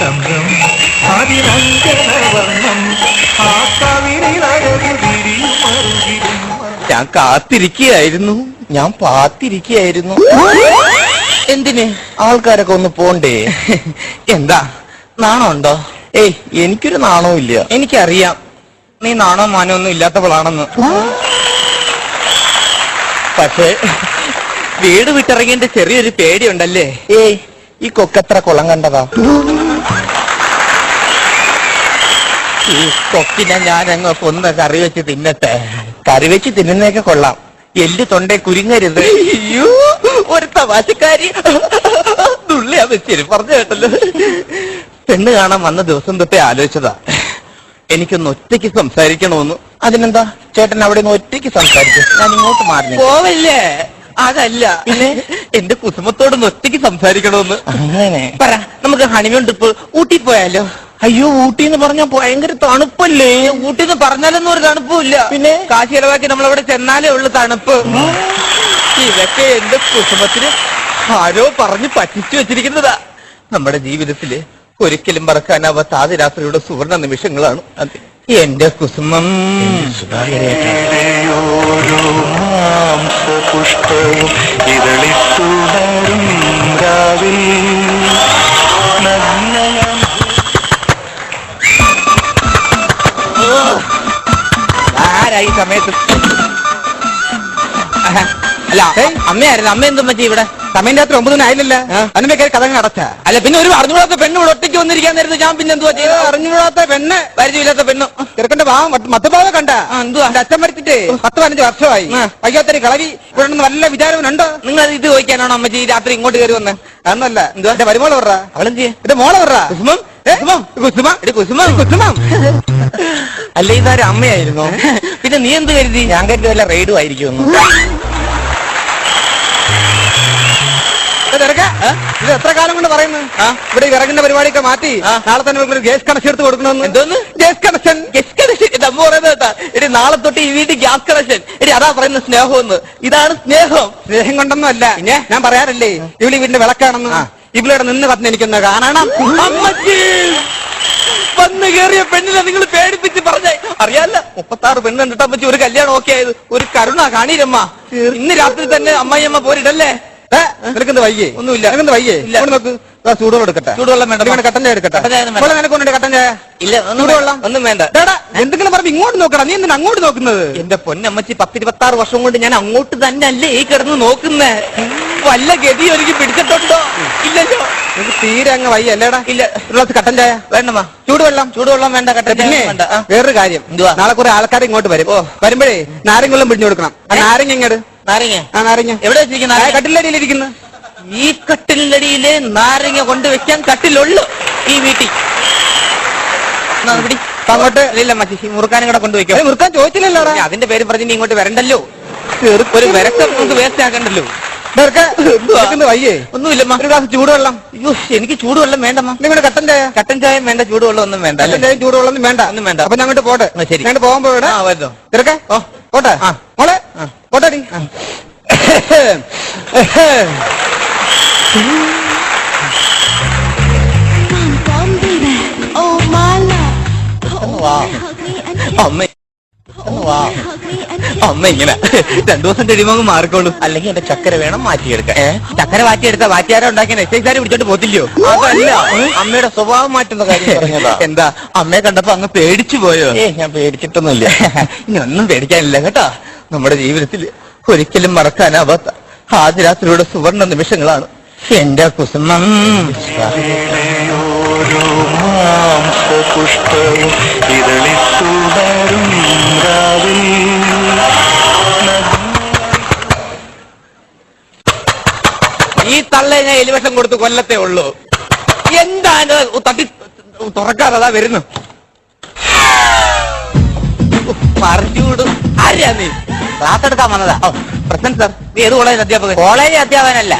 ചന്ദ്രം അതിരഞ്ജനവർണ്ണം ആ കവിളിലഴകുതിരിയും ഞാൻ കാത്തിരിക്കുകയായിരുന്നു, ഞാൻ പാത്തിരിക്കുകയായിരുന്നു. എന്തിന്? ആൾക്കാരൊക്കെ ഒന്ന് പോണ്ടേ? എന്താ നാണമുണ്ടോ? ഏയ്, എനിക്കൊരു നാണവും ഇല്ല. എനിക്കറിയാം നീ നാണോ മാനോ ഒന്നും ഇല്ലാത്തവളാണെന്ന്. പക്ഷേ വീട് വിട്ടിറങ്ങിന്റെ ചെറിയൊരു പേടിയുണ്ടല്ലേ? ഏയ്, ഈ കൊക്കെത്ര കുളം കണ്ടതാ. ഈ കൊക്കിനെ ഞാനങ്ങ് കൊന്ന് കറി വെച്ച് തിന്നട്ടെ. കറി വെച്ച് തിന്നുന്നതൊക്കെ കൊള്ളാം, എല്ല് തൊണ്ടേ കുരുങ്ങരുത്. അയ്യോ, ഒരു തമാശക്കാരി തുള്ളിയാ വെച്ചേരും പറഞ്ഞു കേട്ടല്ലോ. പെണ്ണ് കാണാൻ വന്ന ദിവസം തൊട്ടേ ആലോചിച്ചതാ എനിക്കൊന്ന് ഒറ്റയ്ക്ക് സംസാരിക്കണമെന്ന്. അതിനെന്താ, ചേട്ടൻ അവിടെ നിന്ന് ഒറ്റയ്ക്ക് സംസാരിക്കും, ഞാൻ ഇങ്ങോട്ട് മാറി പോവല്ലേ? അതല്ല, പിന്നെ എന്റെ കുസുമത്തോടൊന്ന് ഒറ്റയ്ക്ക് സംസാരിക്കണമെന്ന്. അങ്ങനെ പറ, നമുക്ക് ഹണിമൂൺ ട്രിപ്പ് ഊട്ടി പോയാലോ? അയ്യോ, ഊട്ടി എന്ന് പറഞ്ഞാൽ ഭയങ്കര തണുപ്പല്ലേ? ഊട്ടി എന്ന് പറഞ്ഞാലൊന്നും ഒരു തണുപ്പില്ല. പിന്നെ കാശ് ചിലവാക്കി നമ്മളവിടെ ചെന്നാലേ ഉള്ളു തണുപ്പ്. ഇതൊക്കെ എന്റെ കുസുമത്തിന് ആരോ പറഞ്ഞ് പറ്റിച്ചു വെച്ചിരിക്കുന്നതാ. നമ്മുടെ ജീവിതത്തില് ഒരിക്കലും മറക്കാനാവാത്ത ആദ്യരാത്രിയുടെ സുവർണ നിമിഷങ്ങളാണ് അത്. എന്റെ കുസുമം പുഷ്പവും ഇതളിത്തുടരും രാവിൽ ആരായി സമയത്ത്? അല്ല, അമ്മയായിരുന്നു. അമ്മ എന്തും പറ്റി ഇവിടെ? സമയം രാത്രി 9 ആയില്ലല്ലോ. അതിന്റെ കയറി കഥ അടച്ച. അല്ല, പിന്നെ ഒരു അറിഞ്ഞുകൂടാത്ത പെണ്ണ് ഇവിടെ ഒറ്റയ്ക്ക് വന്നിരിക്കാൻ നേരത്തെ ഞാൻ പിന്നെ എന്തുവാ ചെയ്ത്? അറിഞ്ഞുകൂടാത്ത പെണ്ണ്, പരിചയമില്ലാത്ത പെണ്ണ്. ചെറുക്കന്റെ ഭാവം മത്തഭാവ കണ്ട എന്തുവാ? അച്ഛൻ മരിച്ചിട്ട് 10-15 വർഷമായി. വയ്യാത്തൊരു കളവി ഇവിടെ വല്ല വിചാരവനുണ്ടോ? നിങ്ങൾ ഇത് ചോദിക്കാനാണോ അമ്മച്ചി രാത്രി ഇങ്ങോട്ട് കയറി വന്ന്? അതൊന്നല്ല. എന്തുവാ എന്റെ വരുമോള് പറ. അവളെന്ത് എന്റെ മോളെ പറ. കുസുമം കുസുമം കുസുമം. അല്ല, ഇതാരും അമ്മയായിരുന്നു. പിന്നെ നീ എന്ത് കരുതി? ഞാൻ കരുതി വല്ല റെയ്ഡും ആയിരിക്കും. ഇത് എത്ര കാലം കൊണ്ട് പറയുന്നു? ഇവിടെ വിറകിന്റെ പരിപാടിയൊക്കെ മാറ്റി നാളെ തന്നെ ഒരു ഗ്യാസ് കണക്ഷൻ എടുത്ത് കൊടുക്കണമെന്ന്. എന്തോന്ന് ഗ്യാസ് കണക്ഷൻ? ഗ്യാസ് കണക്ഷൻ നമ്മ പറയുന്നത് കേട്ടാ. എടി, നാളെ തൊട്ട് ഈ വീട്ടിൽ ഗ്യാസ് കണക്ഷൻ. എടി, അതാ പറയുന്നത് സ്നേഹമെന്ന്. ഇതാണ് സ്നേഹം. സ്നേഹം കൊണ്ടൊന്നും അല്ല. പിന്നെ ഞാൻ പറയാറില്ലേ, ഇവിടെ വീടിന്റെ വിളക്കാണെന്ന്. ഇവിടെ നിന്ന് കത്തിന് എനിക്കൊന്ന് കാണണം. അമ്മച്ചി, വന്ന് കയറിയ പെണ്ണിനെ നിങ്ങൾ പേടിപ്പിച്ച് പറഞ്ഞേ. അറിയാല്ല, 36 പെണ്ണ് കണ്ടിട്ട് അമ്മച്ചി ഒരു കല്യാണം ഓക്കെ ആയത്. ഒരു കരുണ കാണീരമ്മ. ഇന്ന് രാത്രി തന്നെ അമ്മായിയമ്മ പോരിടല്ലേ? നിനക്കെന്ത് വയ്യേ? ഒന്നുമില്ല. നിനക്കെന്ത് വയ്യേ? നോക്ക്, ചൂടുവെള്ളം എടുക്കട്ടെ. ചൂടുവെള്ളം വേണ്ട, കട്ടൻ ചായ എടുക്കട്ടെ. നിനക്കൊന്നുണ്ട് കട്ടൻ ചായ? ഇല്ല, ചൂടുവെള്ളം ഒന്നും വേണ്ട. എന്തെങ്കിലും പറഞ്ഞ് ഇങ്ങോട്ട് നോക്കടാ. നീ എന്തിനാ അങ്ങോട്ട് നോക്കുന്നത്? എന്റെ പൊന്നമ്മച്ചി, 10-26 വർഷം കൊണ്ട് ഞാൻ അങ്ങോട്ട് തന്നെ അല്ലേ ഈ കിടന്ന് നോക്കുന്നേ. വല്ല ഗതി ഒരുക്കി പിടിച്ചിട്ടുണ്ടോ? ഇല്ലല്ലോ. നിനക്ക് തീരെ അങ്ങ് വയ്യ അല്ലേടാ? ഇല്ല. ഒരു ഗ്ലാസ് കട്ടൻ ചായ വേണ്ടമാ. ചൂടുവെള്ളം വേണ്ട, കട്ടൻ ചായ വേണ്ട. വേറൊരു കാര്യം, നാളെ കുറെ ആൾക്കാർ ഇങ്ങോട്ട് വരും. വരുമ്പോഴേ നാരങ്ങ വെള്ളം പിടിഞ്ഞു കൊടുക്കണം. ആ നാരങ്ങ ഇങ്ങോട്ട്. നാരങ്ങ എവിടെ വെച്ചിരിക്കുന്ന? കട്ടിലടിയിലിരിക്കുന്നു. ഈ കട്ടിലടിയില് നാരങ്ങ കൊണ്ടുവയ്ക്കാൻ കട്ടിലുള്ളു ഈ വീട്ടിൽ. അങ്ങോട്ട് ഇല്ല മച്ചി, മുറുക്കാനും കൂടെ കൊണ്ടുവയ്ക്കും. മുറുക്കാൻ ചോദിച്ചില്ലല്ലോ. അതിന്റെ പേര് പറഞ്ഞ് നീ ഇങ്ങോട്ട് വരണ്ടല്ലോ. ഒരു വിരക്കം നമുക്ക് വേസ്റ്റ് ആക്കണ്ടല്ലോ. വയ്യേ? ഒന്നുമില്ല, ഒരു ഗ്ലാസ് ചൂടുവെള്ളം. അയ്യോ, എനിക്ക് ചൂടുവെള്ളം വേണ്ടമ്മ. നിങ്ങളുടെ കട്ടൻ ചായ വേണ്ട, ചൂടുവെള്ളം ഒന്നും വേണ്ട. ചൂടുവെള്ളം ഒന്നും വേണ്ട. ഒന്നും വേണ്ട. അപ്പൊ ഞങ്ങോട്ട് പോട്ടെ. ശരി, ഞങ്ങോട്ട് പോകുമ്പോ വരുന്നോ? തിരക്കെ പോട്ടെ. മോളെ പോട്ടെടി. അമ്മ ഇങ്ങനെ 2 ദിവസം കഴിയുമ്പോ മാറിക്കോളൂ. അല്ലെങ്കിൽ എന്റെ ചക്കര വേണം മാറ്റിയെടുക്കാൻ. ചക്കര മാറ്റിയെടുത്ത വാറ്റിയാരോ ഉണ്ടാക്കിയ എക്സൈസാരി പിടിച്ചോട്ട് പോത്തില്ലയോ? അതല്ല, അമ്മയുടെ സ്വഭാവം മാറ്റുന്ന കാര്യം പറഞ്ഞതാ. എന്താ, അമ്മയെ കണ്ടപ്പോ അങ്ങ് പേടിച്ചു പോയോ? ഞാൻ പേടിച്ചിട്ടൊന്നുമില്ല. ഇനി ഒന്നും പേടിക്കാനില്ല കേട്ടോ. നമ്മുടെ ജീവിതത്തിൽ ഒരിക്കലും മറക്കാനാവാത്ത ആദ്യരാത്രിയുടെ സുവർണ നിമിഷങ്ങളാണ് എന്റെ കുസുമം. പുഷ്പവും ഇതളിത്തുടരും രാവിൽ. ഈ തള്ള ഞാൻ എലിവേഷം കൊടുത്ത് കൊല്ലത്തേ ഉള്ളൂ. എന്താണ് തട്ടി തുറക്കാതെ അതാ വരുന്നു. പറഞ്ഞുവിടും. ആരാ നീ? ക്ലാസ് എടുക്കാൻ വന്നതാ. പ്രസന്റ് സാർ, നീ ഏത് കോളേജ് അധ്യാപകൻ? കോളേജ് അധ്യാപകനല്ല,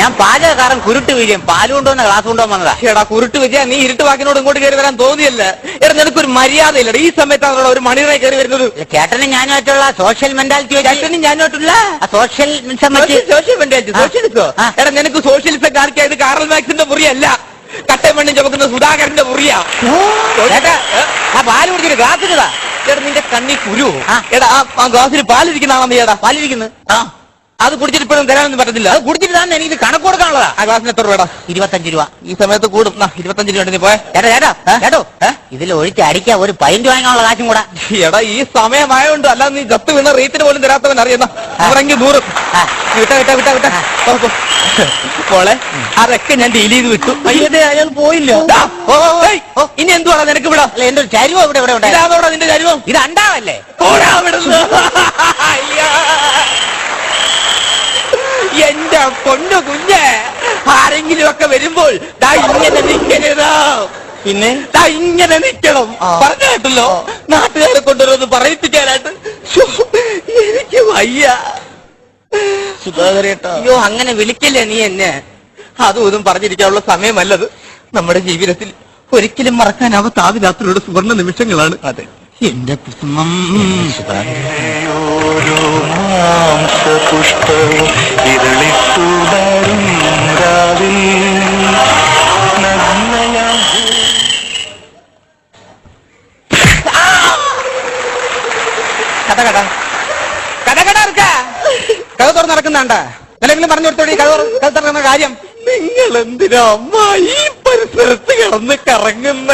ഞാൻ പാചകക്കാരൻ കുരുട്ട് വിജയം. പാല് കൊണ്ടുവന്ന ക്ലാസ് കൊണ്ടുപോകാൻ വന്നതാ. എടാ കുരുട്ട് വിജയ, നീ ഇരുട്ട് വാക്കിനോട് ഇങ്ങോട്ട് കയറി വരാൻ തോന്നിയല്ല. എടാ, നിനക്കൊരു മര്യാദയില്ല. ഈ സമയത്താണ് ഒരു മണിയറെ കയറി വരുന്നത്. ചേട്ടനും ഞാനുമായിട്ടുള്ള സോഷ്യൽ മെന്റാലിറ്റി. ചേട്ടനും ഞാനുമായിട്ടുള്ള സോഷ്യൽ മെന്റാലിറ്റി. Social mentality. സോഷ്യലിസോ? എടാ, നിനക്ക് സോഷ്യലിസം കാണിക്കായത് കാറൽ മാക്സിന്റെ മുറിയല്ല. കട്ടയും മണ്ണും ചുമക്കുന്ന സുധാകരന്റെ മുറിയാ. ചേട്ടാ ആ പാല് കുടിച്ചൊരു ഗ്ലാസ്സിനതാ. ചേട്ടാ നിന്റെ കണ്ണി കുരു. എടാ ആ ഗ്ലാസ്സിൽ പാലിരിക്കുന്നതാണെന്ന് ചേട്ടാ. പാലിരിക്കുന്നത് അത് കുടിച്ചിട്ട് ഇപ്പോഴും തരാനൊന്നും പറ്റത്തില്ല. അത് കുടിച്ചിട്ട് തന്നെ എനിക്ക് കണക്ക് കൊടുക്കാനുള്ളതാ. ആ ഗ്ലാസ്സിന് എത്ര രൂപ? 25 രൂപ. ഈ സമയത്ത് കൂടും. 25 രൂപ നീ പോയെ. ചേട്ടോ ഇതിൽ ഒഴിച്ച് അടിക്കാൻ ഒരു പൈന്റ് വാങ്ങാനുള്ള കാശും കൂടാ. എടാ ഈ സമയമായോണ്ട് അല്ല നീ ജത്ത് വീണ റീത്തിന് പോലും തരാത്തവൻ അറിയുന്ന അവരെങ്കിൽ ദൂരം വിട്ട പോളെ. അതൊക്കെ ഞാൻ ഡീൽ ചെയ്ത് വിട്ടു. അയ്യേ അയാൾ പോയില്ല. ഇനി എന്തുവാണ് നിനക്ക് ഇവിടെ? എന്റെ ഒരു ചരുവോ ഇവിടെ ഇവിടെ ഉണ്ടാ. നിന്റെ ചരുവോ ഇത് അണ്ടാവല്ലേ? എന്റെ പൊന്നു കുഞ്ഞ്, ആരെങ്കിലും ഒക്കെ വരുമ്പോൾ ദാ ഇങ്ങനെ നിൽക്കരുത്. പിന്നെ ദാ ഇങ്ങനെ നിൽക്കണം. പറഞ്ഞു കേട്ടല്ലോ, നാട്ടുകാരെ കൊണ്ടുവരുന്നത് പറയിപ്പിക്കാനായിട്ട്. എനിക്ക് വയ്യ സുധാകരേട്ടാ. അയ്യോ അങ്ങനെ വിളിക്കില്ലേ നീ എന്നെ. അതും ഇതും പറഞ്ഞിരിക്കാനുള്ള സമയമല്ലത്. നമ്മുടെ ജീവിതത്തിൽ ഒരിക്കലും മറക്കാനാവാത്ത ആദ്യരാത്രിയുടെ സുവർണ്ണ നിമിഷങ്ങളാണ്. അതെ എന്റെ കുസുമം. ഓരോ മാംസപുഷ്പവും ഇതളിത്തുടരും രാവിൽ നഗ്നയാം. കഥ തുറന്ന് നടക്കുന്നുണ്ട. എന്തെങ്കിലും പറഞ്ഞു കൊടുത്തോടി കഥ തുറക്കുന്ന കാര്യം. നിങ്ങൾ എന്തിനാ അമ്മ ഈ പരിസരത്ത് കിടന്ന് കറങ്ങുന്ന?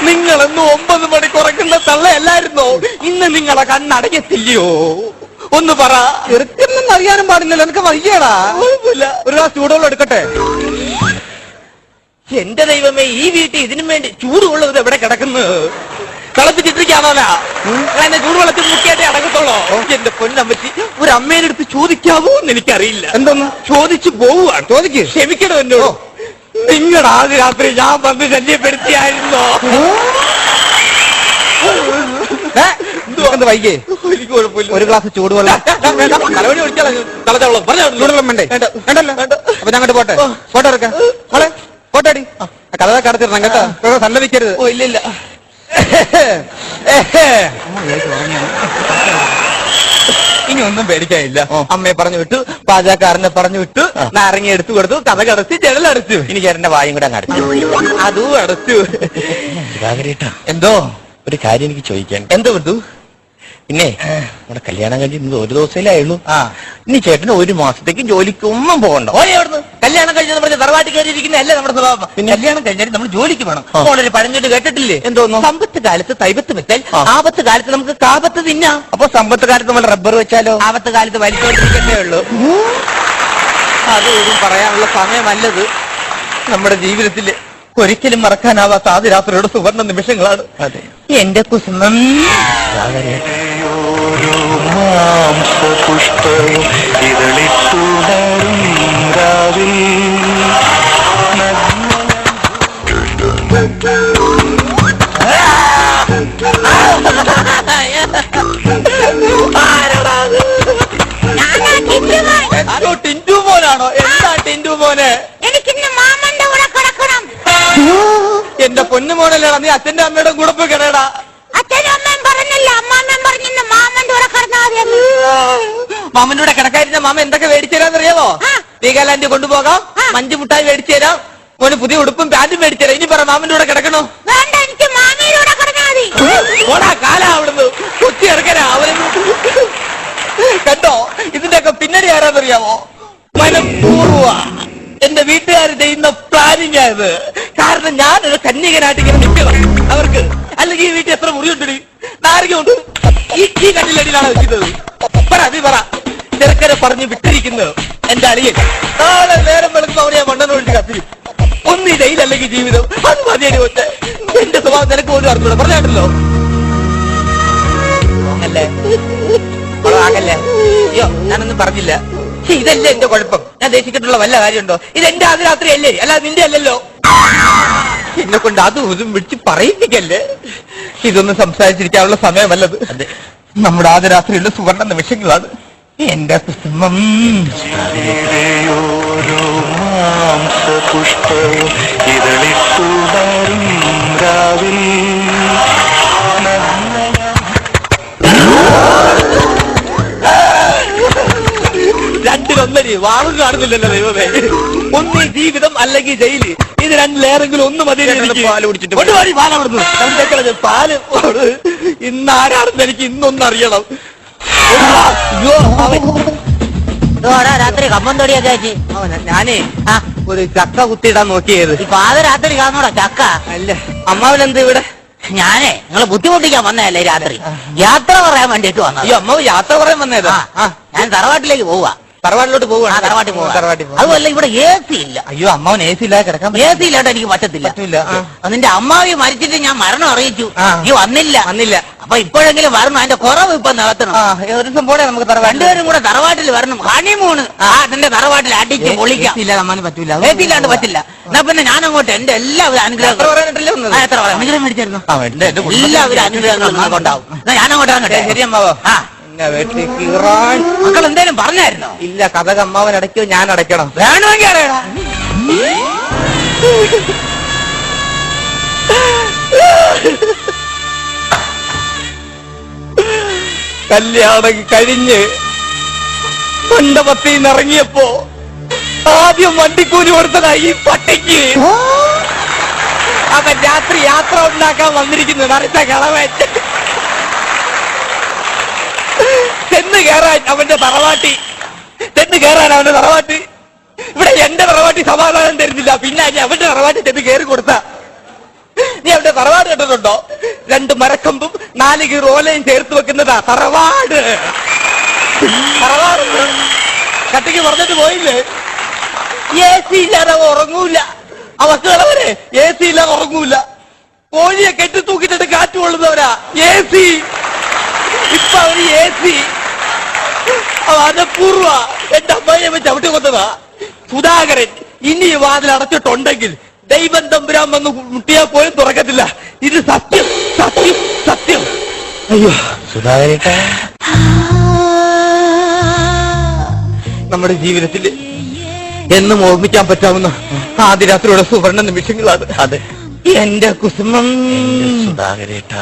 നിങ്ങളെന്ന് 9 മണിക്ക് ഉറങ്ങുന്ന തള്ളയല്ലായിരുന്നോ? ഇന്ന് നിങ്ങളെ കണ്ണടയത്തില്ലയോ? ഒന്ന് പറ. ചെറുക്കെന്നൊന്നും അറിയാനും പാടില്ലല്ലോ. എനിക്ക് വയ്യടാ. കുഴപ്പമില്ല, ഒരു ഗ്ലാസ് ചൂടുവെള്ളം എടുക്കട്ടെ. എന്റെ ദൈവമേ, ഈ വീട്ടിൽ ഇതിനും വേണ്ടി ചൂടുവെള്ളം എവിടെ കിടക്കുന്നു? തിളപ്പിച്ചിട്ടിരിക്കാണോലാ? എന്നെ ചൂടുവെള്ളത്തിൽ മുക്കിയായിട്ടേ അടക്കത്തോളോ? എന്റെ പൊന്നമ്മച്ചി, ഒരു അമ്മേനെ അടുത്ത് ചോദിക്കാവോ എന്ന് എനിക്കറിയില്ല. എന്തൊന്ന് ചോദിച്ചു പോവുകയാണ്. ചോദിക്ക്. ക്ഷമിക്കണോ എന്നോട്? നിങ്ങളുടെ ആദ്യ രാത്രി ഞാൻ വന്ന് ശല്യപ്പെടുത്തിയായിരുന്നോ? വൈകേ എനിക്ക് കുഴപ്പമില്ല. ഒരു ഗ്ലാസ് ചൂടുവെള്ളം തലവണി ഒഴിച്ചാൽ തളച്ചവെള്ളം ചൂടുവെള്ളം വേണ്ടേ? വേണ്ടല്ലോ. അപ്പൊ ഞാൻ അങ്ങോട്ട് പോട്ടെ. ഫോട്ടോ എടുക്കാം. മോളെ ഫോട്ടോ അടി. കഥ കടത്തിടണം കേട്ടോ. സല്ലപിക്കരുത്. ഓ ഇല്ല. ഇനി ഒന്നും പേടിക്കാനില്ല. അമ്മയെ പറഞ്ഞു വിട്ടു, പാചകക്കാരനെ പറഞ്ഞു വിട്ടു, നാരങ്ങ എടുത്തു കൊടുത്തു, കഥ കടത്തി ജനലടച്ചു. ഇനി ചേട്ടന്റെ വായും കൂടെ അടച്ചു. അതും അടച്ചു. എന്തോ ഒരു കാര്യം എനിക്ക് ചോദിക്കാൻ. എന്തോ വിട്ടു? പിന്നെ നമ്മുടെ കല്യാണം കഴിഞ്ഞിരുന്നത് ഒരു ദിവസമല്ലേ ആയുള്ളൂ. ഇനി ചേട്ടന് 1 മാസത്തേക്ക് ജോലിക്കൊന്നും പോകണ്ട. ഓ എവിടുന്ന് കല്യാണം കഴിഞ്ഞെന്ന് പറഞ്ഞ തറവാട്ടി കയറിയിരിക്കുന്ന അല്ലേ നമ്മുടെ സ്വഭാവം. പിന്നെ കല്യാണം കഴിഞ്ഞാൽ നമ്മൾ ജോലിക്ക് വേണം. ഓളൊരു പഴഞ്ചൊല്ല് കേട്ടിട്ടില്ലേ? എന്തോന്നു? സമ്പത്ത് കാലത്ത് തൈപത്ത് വെച്ചാൽ ആപത്ത് കാലത്ത് നമുക്ക് കാപത്ത് തിന്നാം. അപ്പൊ സമ്പത്ത് കാലത്ത് നമ്മൾ റബ്ബർ വെച്ചാലോ? ആപത്ത് കാലത്ത് വലിച്ചോണ്ടിരിക്കത്തേ ഉള്ളൂ. അതും പറയാനുള്ള സമയമല്ലത്. നമ്മുടെ ജീവിതത്തിൽ ഒരിക്കലും മറക്കാനാവാത്ത ആദ്യ രാത്രിയുടെ സുവർണ്ണ നിമിഷങ്ങളാണ്. അതെ എന്റെ കുസുമം. ഓരോ മാംസപുഷ്പവും ഇതളിത്തുടരും രാവിൽ ആരോ ടിൻറ്റു മോനാണോ? എന്താ ടിൻറ്റു മോനെ? എനിക്കിന്ന് മാമന്റെ കൂടെ കിടക്കണം. എന്റെ പൊന്നു മോനല്ലേടാ, നീ അച്ഛന്റെ അമ്മയുടെ കൂടെ പോയി കിടടാ. അച്ഛനും അമ്മയും പറഞ്ഞില്ല, അമ്മാമ്മയും പറഞ്ഞിന്ന് മാമന്റെ കൂടെ കിടന്നാ മതി. മാമന്റെ കൂടെ കിടക്കാതിരുന്ന മാമ എന്തൊക്കെ മേടിച്ചു തരാന്നറിയാമോ? വീഗാലാൻഡ് കൊണ്ടുപോകാം, മഞ്ചു മുട്ടായി മേടിച്ചു തരാം, മോന് പുതിയ ഉടുപ്പും പാന്റും മേടിച്ചു തരാം. ഇനി പറ മാമന്റെ കൂടെ കിടക്കണോ? വേണ്ട, എനിക്ക് മാമിയുടെ കൂടെ കിടന്നാ മതി. ഓടാ കാലാ അവിടുന്ന് കൊച്ചി ഇറക്കനാ അവരൊന്നും. കണ്ടോ ഇതിന്റെയൊക്കെ പിന്നണി ആരാന്നറിയാമോ? മനഃപൂർവ്വ എന്റെ വീട്ടുകാർ ചെയ്യുന്ന പ്ലാനിങ് ആയത്. കാരണം ഞാനൊരു കന്യകനായിട്ട് ഇങ്ങനെ നിൽക്കണം അവർക്ക്. അല്ലെങ്കിൽ ഈ വീട്ടിൽ എത്ര മുറിയുണ്ട്? നാരകമുണ്ട്. ഈ കല്ലിലടിയിലാണ് വെക്കുന്നത്. പറ നീ പറ. ചെറുക്കനെ പറഞ്ഞ് വിട്ടിരിക്കുന്നത് എന്റെ അളിയൻ. നാളെ നേരം വെളുക്കുമ്പോ അവനെ മണ്ണെണ്ണൊഴിച്ച് കത്തിയും. ഒന്നീ ജയിലല്ലെങ്കിൽ ജീവിതം. അത് മതിയടി ഒറ്റ. എന്റെ സ്വഭാവം നിനക്ക് പോലും അറിഞ്ഞൂടെ. പറഞ്ഞാട്ടല്ലോ അല്ലേ? ആകല്ലേ? അയ്യോ ഞാനൊന്നും പറഞ്ഞില്ല. ഇതല്ലേ എന്റെ കുഴപ്പം. ഞാൻ ദേശിച്ചിട്ടുള്ള വല്ല കാര്യമുണ്ടോ? ഇതെന്റെ ആദ്യ രാത്രി അല്ലേ, അല്ലാതെ നിന്റെ അല്ലല്ലോ. എന്നെ കൊണ്ട് അതും ഇതും വിളിച്ച് പറയിപ്പിക്കല്ലേ. ഇതൊന്നും സംസാരിച്ചിരിക്കാനുള്ള സമയമല്ലത്. അതെ നമ്മുടെ ആദ്യ രാത്രിയുള്ള സുവർണ്ണ നിമിഷങ്ങളാണ്. എന്റെ കുസുമം. ഓരോ മാംസപുഷ്പവും ഇതളിത്തുടരും രാവിൽ രണ്ടിലൊന്നരി വാളും കാണുന്നില്ലല്ലോ ദൈവമേ. ഒന്ന് ഈ ജീവിതം അല്ലെങ്കിൽ ജയില്, ഇത് രണ്ടിലേറെങ്കിലും ഒന്ന് മതി. പാല് കുടിച്ചിട്ട് പാല് ഇന്ന് ആരാണെന്ന് എനിക്ക് ഇന്നൊന്നും അറിയണം. രാത്രി കമ്പം തൊടിയൊക്കെ വെച്ച് ഞാനേ ഒരു ചക്ക കുത്തിയിടാൻ നോക്കിയത്. ഈ പാതരാത്രി കാണൂടാ ചക്ക. അല്ല അമ്മാവനെന്ത് ഇവിടെ? ഞാനേ നിങ്ങളെ ബുദ്ധിമുട്ടിക്കാൻ വന്നതല്ലേ രാത്രി, യാത്ര പറയാൻ വേണ്ടിട്ട് വന്നത്. അയ്യോ അമ്മാവ് യാത്ര പറയാൻ വന്നേതാ? ഞാൻ തറവാട്ടിലേക്ക് പോവാ. തറവാട്ടിലോട്ട് പോവാ? തറവാട്ടിൽ പോവാ. അതുമല്ല ഇവിടെ AC ഇല്ല. അയ്യോ അമ്മാവൻ AC ഇല്ലാതെ കിടക്കാൻ AC ഇല്ലാണ്ട് എനിക്ക് പറ്റത്തില്ല. നിന്റെ അമ്മാവി മരിച്ചിട്ട് ഞാൻ മരണം അറിയിച്ചു, നീ വന്നില്ല. അപ്പൊ ഇപ്പോഴെങ്കിലും വരണം, അതിന്റെ കുറവ് ഇപ്പൊ നികത്തണം. ഒരു ദിവസം പോടെ നമുക്ക് രണ്ടുപേരും കൂടെ തറവാട്ടിൽ വരണം, ഹണിമൂണ് അതിന്റെ തറവാട്ടിൽ അടിച്ച് പൊളിക്കാം. പറ്റൂല, AC ഇല്ലാണ്ട് പറ്റില്ല. എന്നാ പിന്നെ ഞാൻ അങ്ങോട്ട് എന്റെ എല്ലാവരും അനുഗ്രഹം അനുഗ്രഹം മേടിച്ചായിരുന്നു. എല്ലാവരും അനുഗ്രഹങ്ങളും ഉണ്ടാവും. ഞാൻ അങ്ങോട്ട് ശരി അമ്മാവോ. മക്കൾ എന്തേലും പറഞ്ഞായിരുന്നോ? ഇല്ല, കഥ അമ്മാവൻ അടയ്ക്കോ ഞാൻ അടയ്ക്കണം? വേണമെങ്കിൽ അറിയടാ. കല്യാണം കഴിഞ്ഞ് മണ്ഡപത്തിൽ നിന്ന് ഇറങ്ങിയപ്പോ ആദ്യം വണ്ടിക്കൂലി കൊടുത്തതാ ഈ പട്ടിക്ക്. അവൻ രാത്രി യാത്ര ഉണ്ടാക്കാൻ വന്നിരിക്കുന്നു നരച്ച കളവൻ. ചെന്ന് കയറാൻ അവന്റെ തറവാട്ടി, ഇവിടെ എന്റെ തറവാട്ടി സമാധാനം തരുന്നില്ല. പിന്നെ അവന്റെ തറവാട്ടി ചെന്ന് കയറി കൊടുത്ത. നീ അവന്റെ തറവാട് കണ്ടിട്ടുണ്ടോ? 2 മരക്കമ്പും 4 കീറോലയും ചേർത്ത് വെക്കുന്നതാ തറവാട്. കട്ടിക്ക് പറഞ്ഞിട്ട് പോയില്ലേ? AC ഇല്ലാതെ ഉറങ്ങൂല. അവസ്ഥകളവരെ AC ഇല്ലാതെ ഉറങ്ങൂല. കോഴിയെ കെട്ടി തൂക്കിട്ടിട്ട് കാറ്റ് കൊള്ളുന്നവരാ AC. ഇപ്പൊ അവര് AC മനഃപൂർവ്വ എന്റെ അമ്മയെ ചവിട്ടി കൊന്നതാ. സുധാകരൻ ഇനി ഈ വാതിൽ അടച്ചിട്ടുണ്ടെങ്കിൽ ദൈവം തമ്പുരാൻ വന്ന് മുട്ടിയാൽ പോലും തുറക്കത്തില്ല. ഇത് സത്യം, സത്യം, സത്യം. അയ്യോ സുധാകരേട്ട, നമ്മുടെ ജീവിതത്തിൽ എന്നും ഓർമ്മിക്കാൻ പറ്റാവുന്ന ആദ്യ രാത്രിയുടെ സുവർണ നിമിഷങ്ങളാണ്. അതെ, എന്റെ കുസുമം സുധാകരേട്ട.